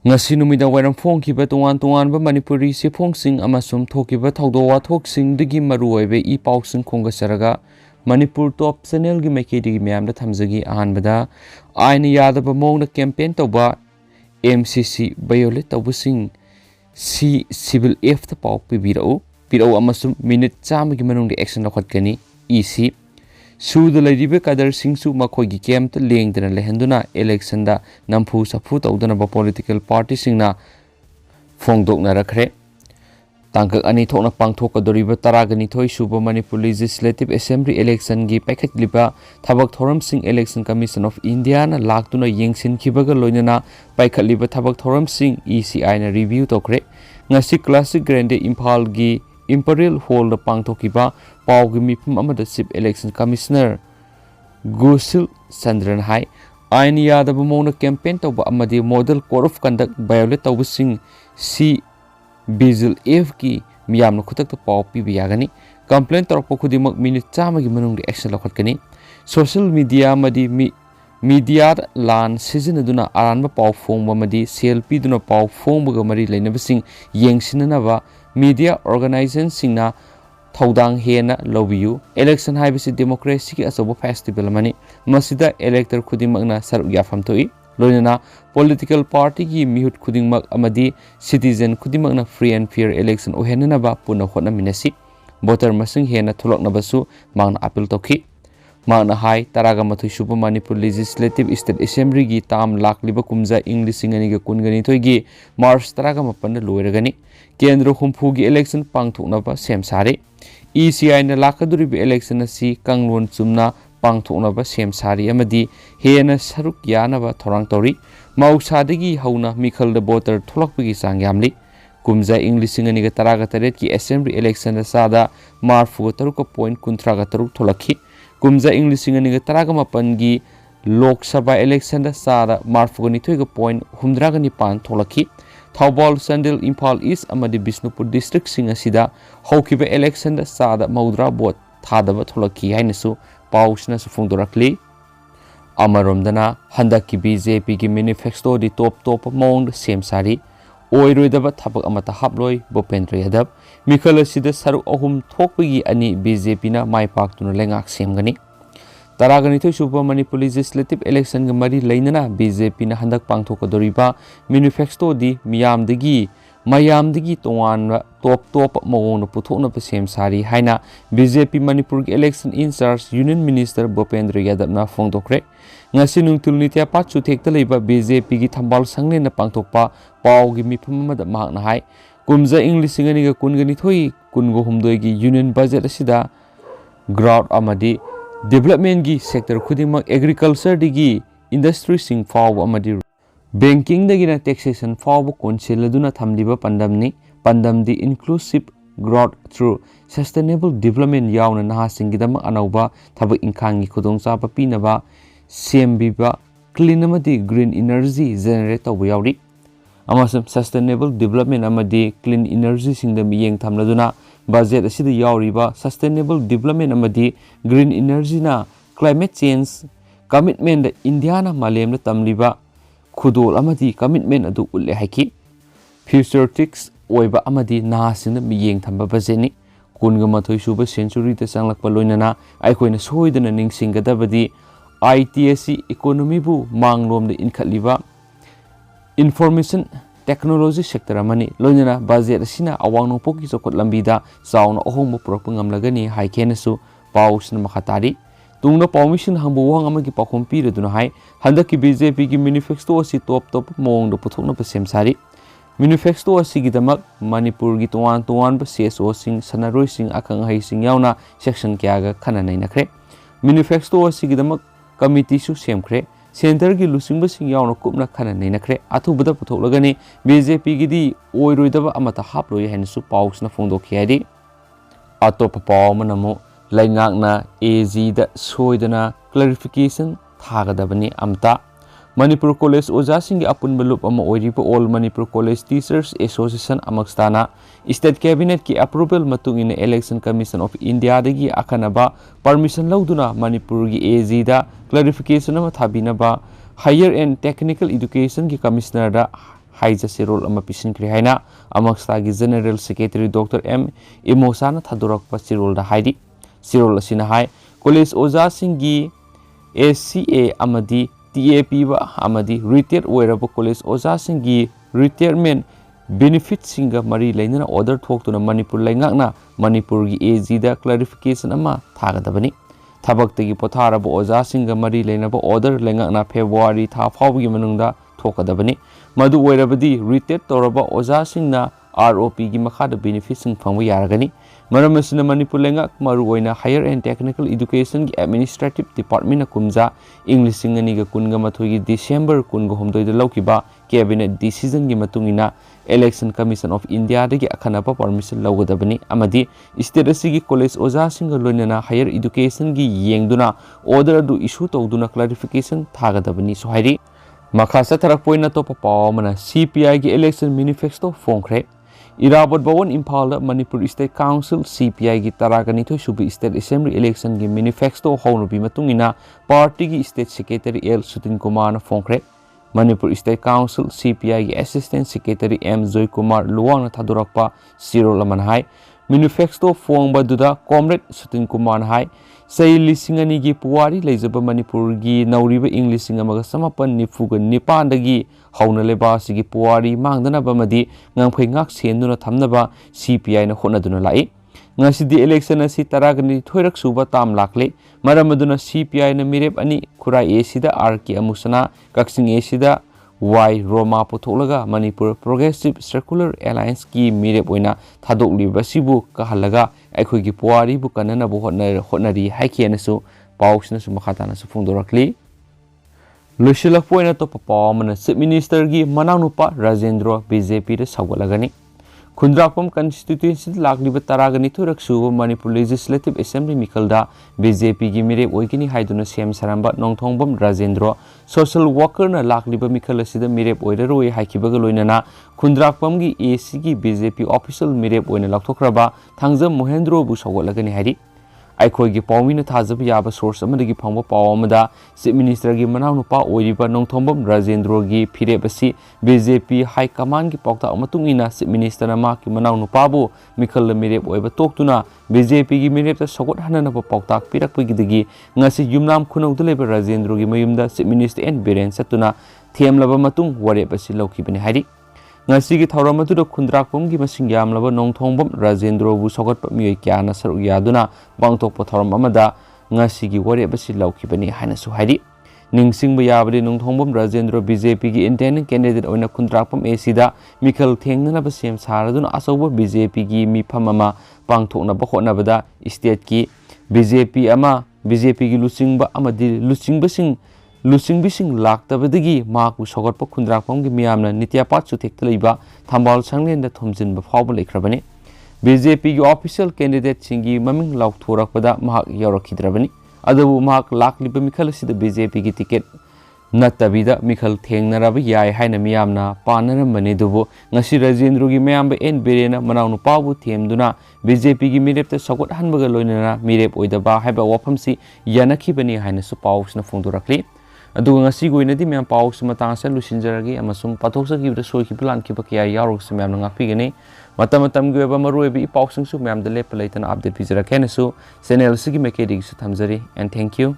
ngasi numida wairam phongkiba tongan ba manipuri siphongsing amasum thokiba thawdo wathoksing digi maruoibe I pausing khongasaraga manipur top channel gi maikedi gi myamda thamjagi ahanbada aina yadaba mongna campaign tawba MCC violate tawbusing C civil F ta pau pirau amasum minute cham gi manung di action lakhatkani EC Suda laribe kadar singsu makogi kem ta lengdana lehenduna election da nampu sapu tawdana ba political party singna phongdokna rakhre tangkak ani thokna pangthok kadoriba taragani thoi suba Manipur Legislative Assembly election gi paikhatliba thabak thoram sing Election Commission of India na laktuna yengsin khibaga loinana paikhatliba thabak thoram sing ECI na review tokre ngasi classic grande Imphal gi Imperial Hall da pangthokiba pawgi mifum amada Chief Election Commissioner Gusil Sandran hai aina yadaba mona campaign tawba amadi model code of conduct violate tawbusing C Bizil F ki miyamna khutak ta paw pibi yagani complaint torpo khudimak minute chama gi manung di action lakhatkani social media amadi media lan sizinaduna aranba paw phongba amadi CLP duna paw phongba mari leinabasing yengsinanaba media organization singna thawdang hena lobiyu election haibisi democracy ki asobo festival mani masida elector khudimagna saruk yafam toi loinana political party ki mihut khudingmak amadi citizen khudimagna free and fair election ohenana ba puna khotna minasi voter masing hena thulokna basu mangna appeal tokhi mangna hai taraga mathoi suba Manipur Legislative State Assembly gi tam lakliba kumja English singani ga kungani thoi gi March taraga mapan loiragani Kendra humpu gi election pangthokna ba sem sari ECI na lakaduribi election asi kanglon chumna pangthokna ba sem sari amadi hena saruk yana ba thorang tori mausadagi hauna mikhal da voter tholakpagi sangyamli kumja English singani ga taraga taret ki assembly election sada marfu taruka point kuntra ga taruk tholakhi kumja English singani ga taraga mapan gi Lok Sabha election da sada marfu ni thoi ga point humdra ga ni pan tholakhi Thawbal Sandil Imphal East amadi Bisnupur district sing asida hawkiba election da sada maudra bot thadaba tholaki hainasu pausna su phongdorakli amaromdana handaki BJP gi manifesto di top mong sem sari oiroidaba thabak amata haploi Bopendra Yadav mikhal asida saru ahum thokpagi ani BJP na maipaktuna lengak semgani Taragani to Suba Manipur Legislative Election ga mari lainana BJP na handak pangthokadoriba manifesto di mayamdagi tongan top mawon puthokna pasem sari haina BJP Manipur election in charge Union Minister Bopendra Yadav na phongdokre ngasi nungtul nitya pachu thekta leiba BJP gi thambal sangne na pangthokpa paw gi mifum amada mahakna hai kumja English singani ga kungani thoi kungo humdoi gi union budget asida ground amadi development gi sector khudimak agriculture digi industry sing faw amadi banking dagi na taxation faw council aduna thamliba pandam di inclusive growth through sustainable development yauna naha singidam anauba thabak ingkhangi khudong chapa pinaba sembiba clean amadi green energy generate tawba yauri amasam sustainable development amadi clean energy singda miyeng thamladuna budget asida yauriba sustainable development amadi green energy na climate change commitment da India na malem na tamliba khudol amadi commitment adu ulle haiki futuretics oiba amadi na sina miyeng thamba budget ni kunga mathoi suba century ta sanglakpa loinana aikoina soidana ningsinggadabadi ITSC economy bu manglom da inkhatliba information technology sector amani loinana budget asina awang poki sokot lambida sauna ohong purok ngamlagani haikenasu pausna makhatari tungna permission hambu wang amagi pakhom pireduna hai handaki BJP gi manifesto asi top mong do puthokna pasem sari manifesto asi gidamak Manipur gi tuan ba CSO sing sanaroi sing akang hai sing yauna section kya ga khana nai nakhre manifesto asi gidamak committee su semkhre center gi lusing basing yauna kupna khana nei nakhre athubada puthoklagani BJP gi di oiroidaba amata haploi hensu pausna phongdokhi hari atop paw manamo laingakna AG da soidana clarification thagadabani amta Manipur College Oja Singh Apun Balup ama oiripa All Manipur College Teachers Association Amakstana State Cabinet ki approval matung in Election Commission of India dagi akanaba permission lauduna Manipur gi AG da clarification ama thabinaba Higher and Technical Education ki Commissioner da haija sirol ama pisinkhre haina Amaksta gi General Secretary Dr. M. Imosana thadorakpa sirol da haidi sirol asina hai college oja singi SCA amadi TAP ba amadi retired oiraba college oja singi retirement benefit singa mari lainana order thoktuna Manipur laingakna Manipur gi AG da clarification ama thagadabani thabaktagi potharaba oja singa mari lainaba order laingakna February tha phawgi manungda thokadabani madu oirabadi retired toraba oja singna ROP gi makhada benefit sing phangba yaragani maramasina Manipur laingak maru oina higher and technical education gi administrative department na kumja English singani ga kunga mathoi gi December kunga homdoi da laukiba cabinet decision gi matungina Election Commission of India dagi akhanapa permission laugadabani amadi state asigi college oja singa loinana higher education gi yengduna order du issue tawduna clarification thagadabani so hairi makhasa tharak poina to papaw mana CPI gi election manifesto phongkhre Irabot Bawon Impala Manipur State Council CPI gi Taraganito Subi State Assembly Election gi manifesto haunubi matungina party gi State Secretary L Sutin Kumar na phongkhre Manipur State Council CPI gi Assistant Secretary M Joy Kumar Luwang na thadorakpa sirol aman hai manifesto phongba duda Comrade Sutin Kumar hai sei lisingani gi puwari leijaba Manipur gi nauriba English singa maga samapan nifuga nipan dagi hauna leba sigi puwari mangdana bamadi ngangphai ngak senduna thamnaba CPI na khonaduna lai ngasidi election asi taragani thoirak suba tam lakle maramaduna CPI na mirep ani khurai A sida RK amusana kaksing A sida Y Roma potolaga Manipur Progressive Circular Alliance ki mirep oina thadokliba sibu kahalaga aikhoi gi puwari bu kanana bu hotnari haikienasu pausna su makhatana su phungdorakli loshilak poina to papa mana Chief Minister gi manau nupa Rajendra BJP re sagalagani Khundrakpam constituency lakliba taragani thurak suba Manipur Legislative Assembly mikalda BJP gi mirep oigini haiduna sem saramba nongthongbam Rajendra social worker na lakliba mikal asida mirep oiraroi haikibaga loinana Khundrakpam gi AC gi BJP official mirep oina lakthraba thangjam Mohendro bu sagalagani hairi aikhoi gi pawmina thajab yaba source amadagi phangba pawamada Chief Minister gi manau nupa oiriba nongthombam Rajendra gi phirep asi BJP High Command gi pawta amatungina Chief Minister na ki manau nupa bu mikal mirep oiba toktuna BJP gi mirep ta sagot hanana ba pawta pirakpa gi dagi ngasi yumnam khunau leba Rajendra gi mayumda Chief Minister and Biren satuna themlaba matung warep asi laukibani hairi ngasi gi thauram adu Khundrakpam gi masing yamlaba nongthongbam Rajendra bu sagot mioi kyana saru yaduna bangtok pothoram amada ngasi gi warep asi laukibani haina su hairi ningsingba yabadi nongthongbam Rajendra BJP gi independent candidate oina Khundrakpam AC da mikhal thengnana ba sem saraduna asoba BJP gi mifam ama pangthokna ba khotnabada state ki BJP gi lusingba amadi lusingbising laktabadagi maku sogatpa Khundrakpam gi miyamna nityapat su thektalaiba thambal sanglenda Themjinba phawba leikrabani BJP gi official candidate singi maming laukhthorakpada mahak yaurakidrabani adabu mahak lakliba mikhal asida BJP gi ticket natabida mikhal thengnaraba yai haina miyamna panaramani dubu ngasi Rajendra gi miyamba en berena manau nupabu themduna BJP gi mirepta sagot hanbaga loinana mirep oidaba haiba wafamsi yanakhibani haina su pawsna phungdorakli aduga ngasi goinadi miyam pawsu matangsa lusinjaragi amasum pathoksagiba soikibulan kiba kya yaroksu miyam ngakpigani matam gi weba maruebi pawsungsu miyam de lepa leitana update pijara kenasu channel sigi mekedi su thamjari and thank you